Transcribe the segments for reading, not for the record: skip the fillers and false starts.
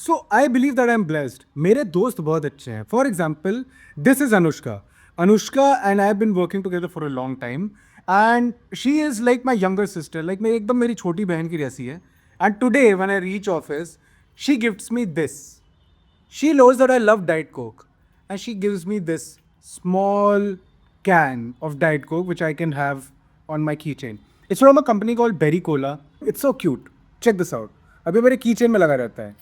So I believe that I am blessed. मेरे दोस्त बहुत अच्छे हैं. For example, this is Anushka. Anushka and I have been working together for a long time, and she is like my younger sister. Like मेरी एकदम मेरी छोटी बहन की जैसी है. And today when I reach office, she gifts me this. She knows that I love Diet Coke, and she gives me this small can of Diet Coke which I can have on my keychain. It's from a company called Berry Cola. It's so cute. Check this out. अभी मेरे keychain में लगा रहता है.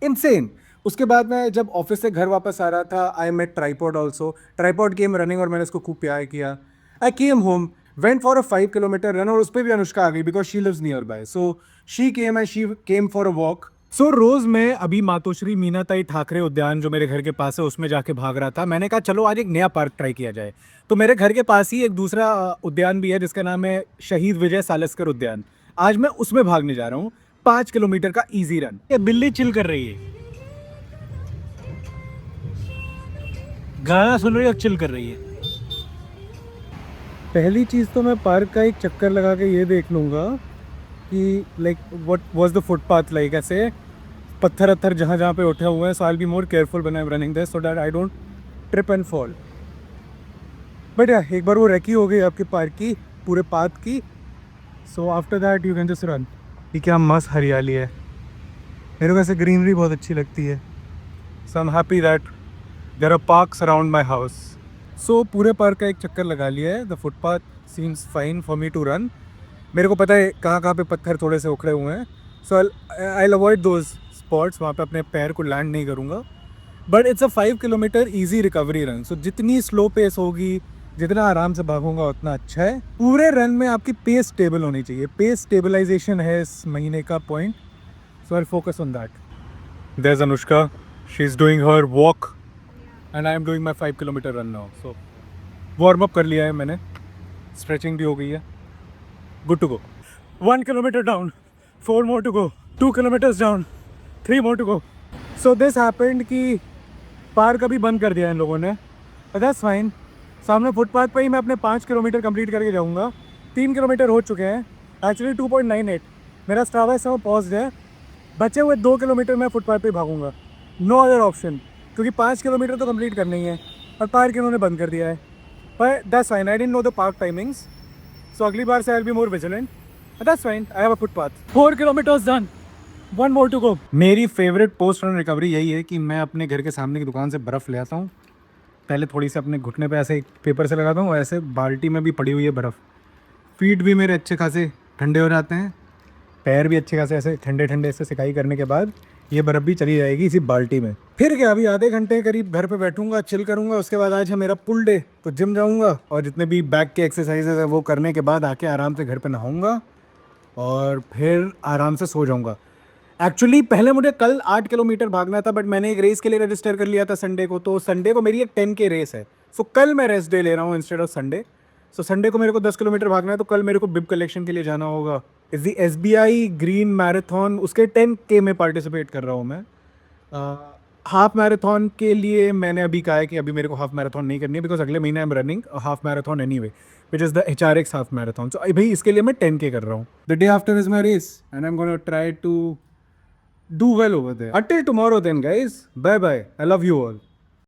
Insane. उसके बाद मैं जब ऑफिस से घर वापस आ रहा था, I met tripod also. Tripod came running और मैंने उसको खूब प्यार किया. I came home, went for a 5 kilometre run, और उस पर भी अनुष्का आ गई because she lives nearby. So she came and she came for a walk. So रोज मैं अभी मातोश्री मीनाताई ठाकरे उद्यान जो मेरे घर के पास है उसमें जाके भाग रहा था. मैंने कहा चलो आज एक नया पार्क ट्राई किया जाए. तो मेरे घर के पास ही एक दूसरा उद्यान भी है जिसका नाम है शहीद विजय सालस्कर उद्यान. आज मैं उसमें भागने जा रहा हूँ. 5 किलोमीटर का इजी रन. ये बिल्ली चिल कर रही है, गाना सुन रही है और चिल कर रही है. पहली चीज़ तो मैं पार्क का एक चक्कर लगा के ये देख लूँगा कि like what was the footpath like. ऐसे पत्थर अत्थर जहाँ जहाँ पे उठे हुए हैं. So I will be more careful when I am running this so that I don't trip and fall. But yeah एक बार वो रेकी हो गई आपके पार्क की, पूरे पाथ की. So after that you can just run. ये क्या मस्त हरियाली है. मेरे को ऐसे ग्रीनरी बहुत अच्छी लगती है. So I am happy that there are parks around my house. So पूरे पार्क का एक चक्कर लगा लिया है. The footpath seems fine for me to run. मेरे को पता है कहाँ कहाँ पे पत्थर थोड़े से उखड़े हुए हैं. So I avoid those spots. वहाँ पे अपने पैर को लैंड नहीं करूँगा. But it's a 5 kilometre easy recovery run. So जितनी स्लो पेस होगी, जितना आराम से भागूंगा उतना अच्छा है. पूरे रन में आपकी पेस स्टेबल होनी चाहिए. पेस स्टेबलाइजेशन है इस महीने का point. So I focus on that. There is Anushka. She is doing her walk and I am doing my 5 kilometre run now. So warm up कर लिया है मैंने. स्ट्रेचिंग भी हो गई है. Good to go. 1 kilometer down, 4 more to go. 2 kilometers down, 3 more to go. So this happened कि park अभी बंद कर दिया इन लोगों ने. But that's fine. सामने फुटपाथ पे ही मैं अपने 5 किलोमीटर कंप्लीट करके जाऊँगा. 3 किलोमीटर हो चुके हैं. एक्चुअली 2.98. मेरा स्ट्रावा इस समय पॉज्ड है. बचे हुए 2 किलोमीटर मैं फुटपाथ पे भागूंगा. No other option. क्योंकि 5 किलोमीटर तो कंप्लीट करना ही है और पार्क इन्होंने बंद कर दिया है. पर that's fine. I didn't know the park timings. So अगली बार से I'll be more vigilant. But that's fine. I have a footpath. 4 kilometers done. 1 more to go. मेरी फेवरेट पोस्ट रन रिकवरी यही है कि मैं अपने घर के सामने की दुकान से बर्फ़ ले आता हूँ. पहले थोड़ी सी अपने घुटने पे ऐसे पेपर से लगाता हूँ. ऐसे बाल्टी में भी पड़ी हुई है बर्फ़. फीट भी मेरे अच्छे खासे ठंडे हो जाते हैं. पैर भी अच्छे खासे ऐसे ठंडे ठंडे से सिकाई करने के बाद ये बर्फ़ भी चली जाएगी इसी बाल्टी में. फिर क्या, अभी आधे घंटे करीब घर पे बैठूंगा, चिल करूंगा. उसके बाद आज है मेरा पुल डे, तो जिम जाऊंगा और जितने भी बैक के एक्सरसाइजेज है वो करने के बाद आके आराम से घर पे नहाऊंगा और फिर आराम से सो जाऊंगा. एक्चुअली पहले मुझे कल 8 किलोमीटर भागना था, बट मैंने एक रेस के लिए रजिस्टर कर लिया था संडे को. तो संडे को मेरी एक 10K रेस है. सो कल मैं रेस्ट डे ले रहा हूँ instead of Sunday. So Sunday को मेरे को 10 किलोमीटर भागना है, तो कल मेरे को बिब कलेक्शन के लिए जाना होगा. इस दी SBI ग्रीन मैराथन, उसके 10K में पार्टिसिपेट कर रहा हूँ मैं. हाफ मैराथन के लिए मैंने अभी कहा है कि अभी मेरे को हाफ मैराथन नहीं करनी है बिकॉज अगले महीने I am running half marathon anyway, which is the HRX half marathon. So भाई इसके लिए मैं 10K कर रहा हूँ. The day after is my race and I am gonna try to do well over there. Until tomorrow then guys, bye bye. I love you all.